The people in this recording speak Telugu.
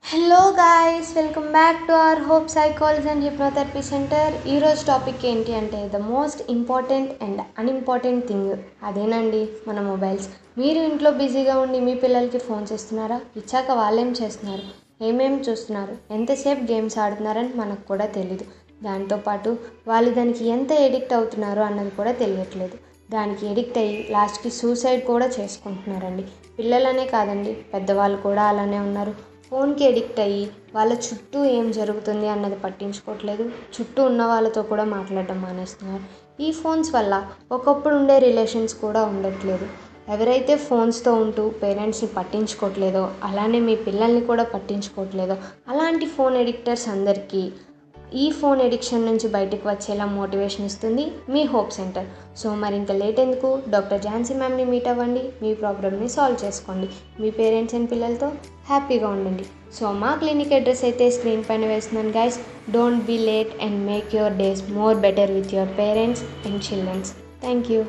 Hello guys, welcome back to our hope psychology and hypnotherapy centre. ఈరోజు టాపిక్ ఏంటి అంటే the most important and unimportant thing అదేనండి మన మొబైల్స్. మీరు ఇంట్లో బిజీగా ఉండి మీ పిల్లలకి ఫోన్స్ ఇస్తున్నారా? ఇచ్చాక వాళ్ళేం చేస్తున్నారు, ఏమేమి చూస్తున్నారు, ఎంతసేపు గేమ్స్ ఆడుతున్నారని మనకు కూడా తెలీదు. దాంతోపాటు వాళ్ళు దానికి ఎంత ఎడిక్ట్ అవుతున్నారో అన్నది కూడా తెలియట్లేదు. దానికి ఎడిక్ట్ అయ్యి లాస్ట్కి సూసైడ్ కూడా చేసుకుంటున్నారండి. పిల్లలనే కాదండి, పెద్దవాళ్ళు కూడా అలానే ఉన్నారు. ఫోన్కి ఎడిక్ట్ అయ్యి వాళ్ళ చుట్టూ ఏం జరుగుతుంది అన్నది పట్టించుకోవట్లేదు. చుట్టూ ఉన్న వాళ్ళతో కూడా మాట్లాడడం మానేస్తున్నారు. ఈ ఫోన్స్ వల్ల ఒకప్పుడు ఉండే రిలేషన్స్ కూడా ఉండట్లేదు. ఎవరైతే ఫోన్స్తో ఉంటూ పేరెంట్స్ని పట్టించుకోవట్లేదో, అలానే మీ పిల్లల్ని కూడా పట్టించుకోవట్లేదో, అలాంటి ఫోన్ ఎడిక్టర్స్ అందరికీ ఈ ఫోన్ ఎడిక్షన్ నుంచి బయటకు వచ్చేలా మోటివేషన్ ఇస్తుంది మీ హోప్ సెంటర్. సో మరి ఇంకా లేట్ ఎందుకు, డాక్టర్ ఝాన్సీ మ్యామ్ని మీట్ అవ్వండి, మీ ప్రాబ్లమ్ని సాల్వ్ చేసుకోండి, మీ పేరెంట్స్ అండ్ పిల్లలతో హ్యాపీగా ఉండండి. సో మా క్లినిక్ అడ్రస్ అయితే స్క్రీన్ పైన వేస్తున్నాను guys. Don't be late and make your days more better with your parents and childrens. Thank you.